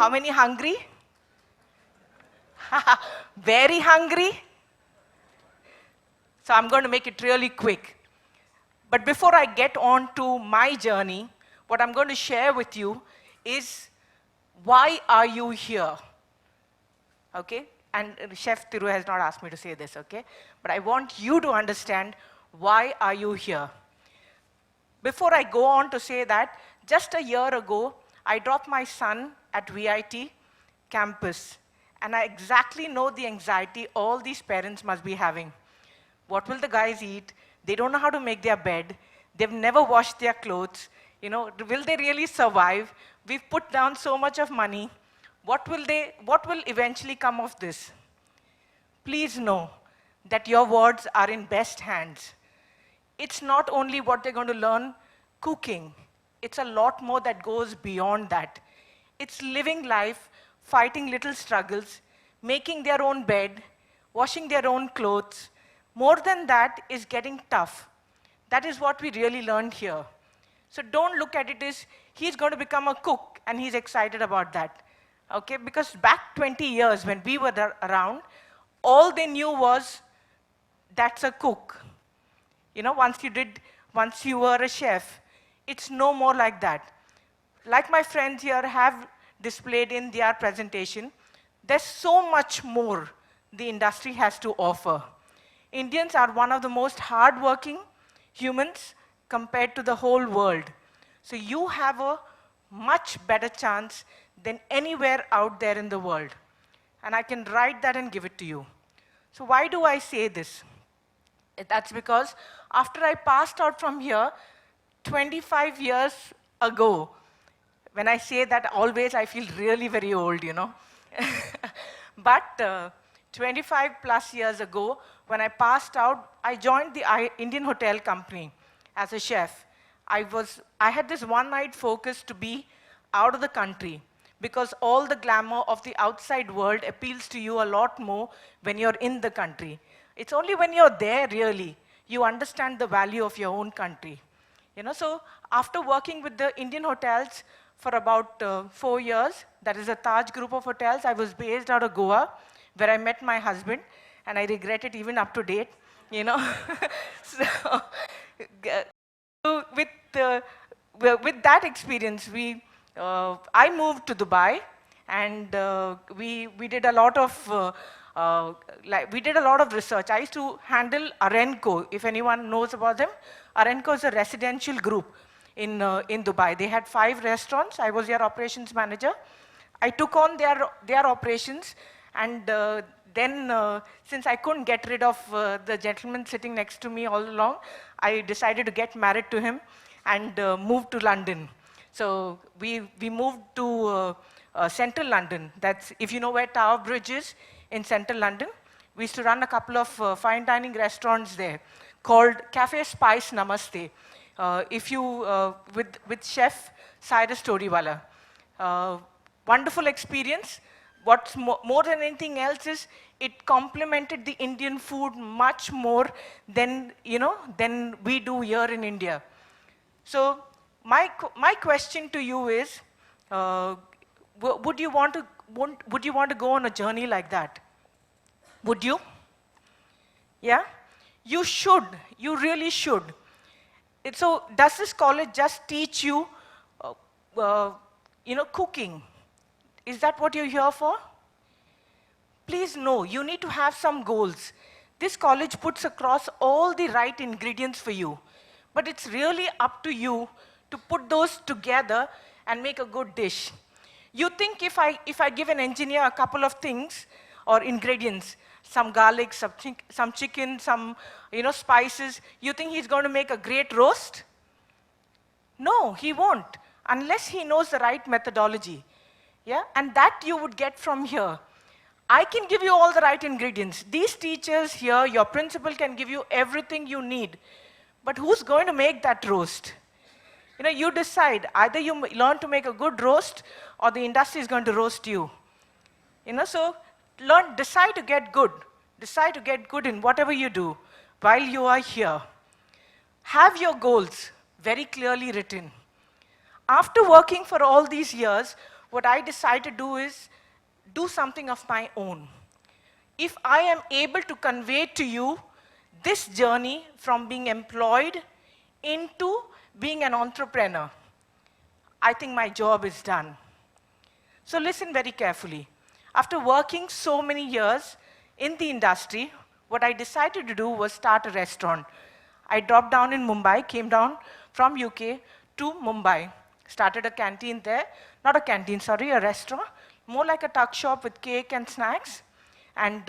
How many hungry? Very hungry? So I'm going to make it really quick. But before I get on to my journey, what I'm going to share with you is, why are you here? Okay? And Chef Thiru has not asked me to say this, okay? But I want you to understand, why are you here? Before I go on to say that, just a year ago, I dropped my son at VIT campus, and I exactly know the anxiety all these parents must be having. What will the guys eat? They don't know how to make their bed. They've never washed their clothes. You know, will they really survive? We've put down so much of money. What will eventually come of this? Please know that your words are in best hands. It's not only what they're going to learn cooking. It's a lot more that goes beyond that. It's living life, fighting little struggles, making their own bed, washing their own clothes. More than that is getting tough. That is what we really learned here. So don't look at it as he's going to become a cook and he's excited about that. Okay? Because back 20 years when we were around, all they knew was, that's a cook. You know, once you were a chef, it's no more like that. Like my friends here have displayed in their presentation, there's so much more the industry has to offer. Indians are one of the most hardworking humans compared to the whole world. So you have a much better chance than anywhere out there in the world. And I can write that and give it to you. So why do I say this? That's because after I passed out from here 25 years ago, when I say that, always I feel really very old, you know. But 25 plus years ago, when I passed out, I joined the Indian hotel company as a chef. I had this one-night focus to be out of the country, because all the glamour of the outside world appeals to you a lot more when you're in the country. It's only when you're there, really, you understand the value of your own country. You know, so after working with the Indian hotels for about 4 years, that is a Taj group of hotels, I was based out of Goa, where I met my husband, and I regret it even up to date, you know. So with that experience, I moved to Dubai, and we did a lot of research. I used to handle Arenco, if anyone knows about them. Arenco is a residential group in Dubai. They had 5 restaurants. I was their operations manager. I took on their operations, and then since I couldn't get rid of the gentleman sitting next to me all along, I decided to get married to him and move to London. So we moved to central London. That's, if you know where Tower Bridge is, in central London. We used to run a couple of fine dining restaurants there called Cafe Spice Namaste. With Chef Cyrus Toriwala. Wonderful experience. What's more than anything else is, it complemented the Indian food much more than we do here in India. So my question to you is, would you want to go on a journey like that? Would you? Yeah? You should. You really should. So does this college just teach you, cooking? Is that what you're here for? Please no, you need to have some goals. This college puts across all the right ingredients for you, but it's really up to you to put those together and make a good dish. You think if I give an engineer a couple of things or ingredients, some garlic, some chicken, some spices, you think he's going to make a great roast? No, he won't, unless he knows the right methodology. Yeah? And that you would get from here. I can give you all the right ingredients. These teachers here, your principal can give you everything you need. But who's going to make that roast? You decide. Either you learn to make a good roast, or the industry is going to roast you. So decide to get good. Decide to get good in whatever you do while you are here. Have your goals very clearly written. After working for all these years, what I decided to do is do something of my own. If I am able to convey to you this journey from being employed into being an entrepreneur, I think my job is done. So listen very carefully. After working so many years in the industry, what I decided to do was start a restaurant. I dropped down in Mumbai, came down from UK to Mumbai, started a canteen there, not a canteen, sorry, a restaurant, more like a tuck shop with cake and snacks and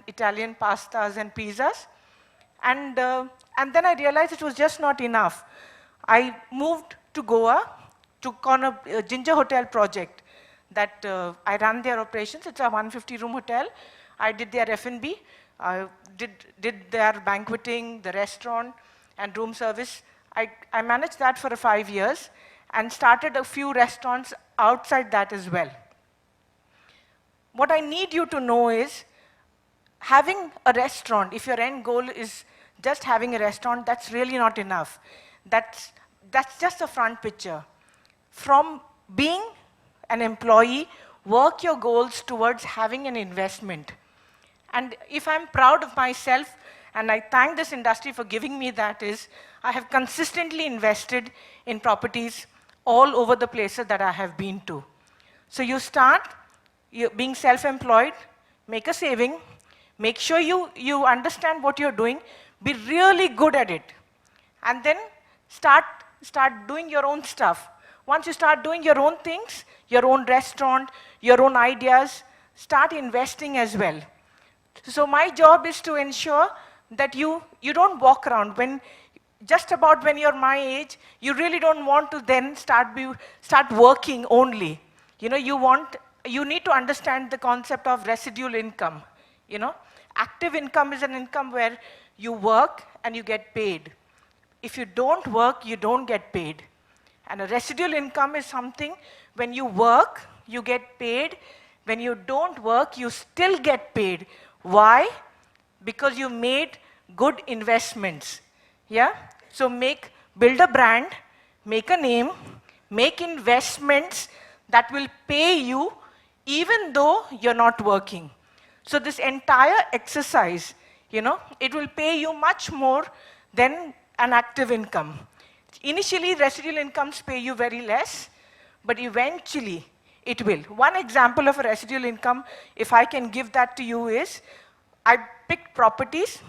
Italian pastas and pizzas. And then I realized it was just not enough. I moved to Goa, took on a Ginger Hotel project that I ran their operations. It's a 150-room hotel. I did their F&B, did their banqueting, the restaurant, and room service. I managed that for 5 years and started a few restaurants outside that as well. What I need you to know is, having a restaurant, if your end goal is just having a restaurant, that's really not enough. That's just a front picture. From being an employee, work your goals towards having an investment. And if I'm proud of myself, and I thank this industry for giving me that, is I have consistently invested in properties all over the places that I have been to. So you start being self-employed, make a saving, make sure you understand what you're doing, be really good at it, and then start doing your own stuff. Once you start doing your own things, your own restaurant, your own ideas, start investing as well. So my job is to ensure that you don't walk around. Just about when you're my age, you really don't want to then start working only. You need to understand the concept of residual income. Active income is an income where you work and you get paid. If you don't work, you don't get paid. And a residual income is something when you work, you get paid. When you don't work, you still get paid. Why? Because you made good investments. Yeah? So build a brand, make a name, make investments that will pay you even though you're not working. So this entire exercise, it will pay you much more than an active income. Initially, residual incomes pay you very less, but eventually it will. One example of a residual income, if I can give that to you, is I picked properties,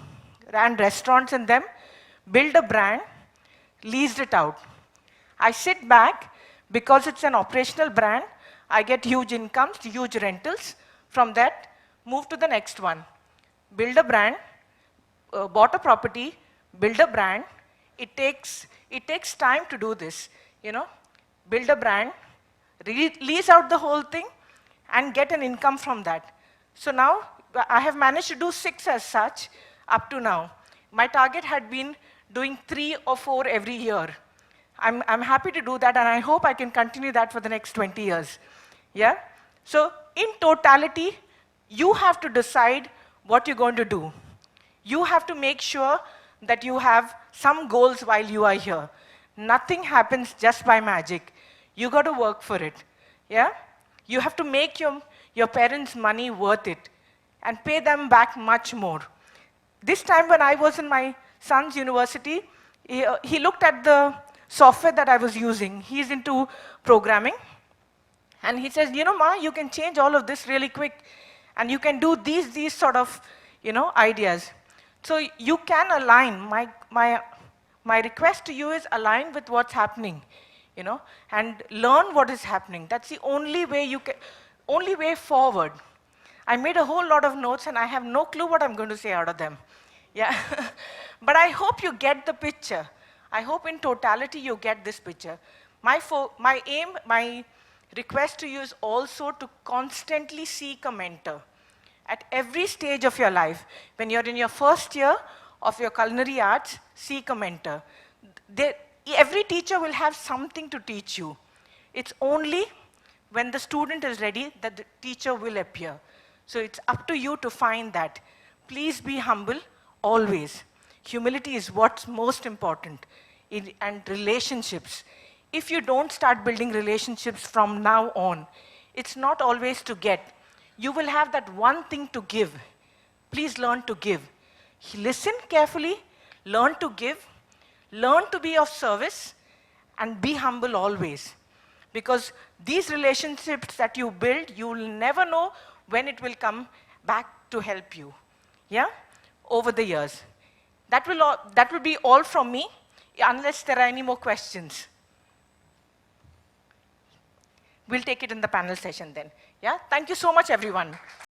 ran restaurants in them, built a brand, leased it out. I sit back, because it's an operational brand, I get huge incomes, huge rentals. From that, move to the next one. Build a brand, bought a property, build a brand. It takes time to do this, Build a brand, lease out the whole thing, and get an income from that. So now, I have managed to do 6 as such up to now. My target had been doing 3 or 4 every year. I'm happy to do that, and I hope I can continue that for the next 20 years. Yeah? So in totality, you have to decide what you're going to do. You have to make sure that you have some goals while you are here. Nothing happens just by magic. You got to work for it. Yeah? You have to make your parents' money worth it and pay them back much more. This time when I was in my son's university, he looked at the software that I was using. He's into programming. And he says, Ma, you can change all of this really quick. And you can do these sort of, ideas. So you can align. My request to you is align with what's happening, and learn what is happening. That's the only way forward. I made a whole lot of notes, and I have no clue what I'm going to say out of them. Yeah, but I hope you get the picture. I hope in totality you get this picture. My request to you is also to constantly seek a mentor. At every stage of your life, when you're in your first year of your culinary arts, seek a mentor. Every teacher will have something to teach you. It's only when the student is ready that the teacher will appear. So it's up to you to find that. Please be humble, always. Humility is what's most important. And relationships. if you don't start building relationships from now on, it's not always to get. You will have that one thing to give. Please learn to give. Listen carefully, learn to give, learn to be of service, and be humble always. Because these relationships that you build, you will never know when it will come back to help you, yeah, over the years. That will be all from me, unless there are any more questions. We'll take it in the panel session then. Yeah, thank you so much, everyone.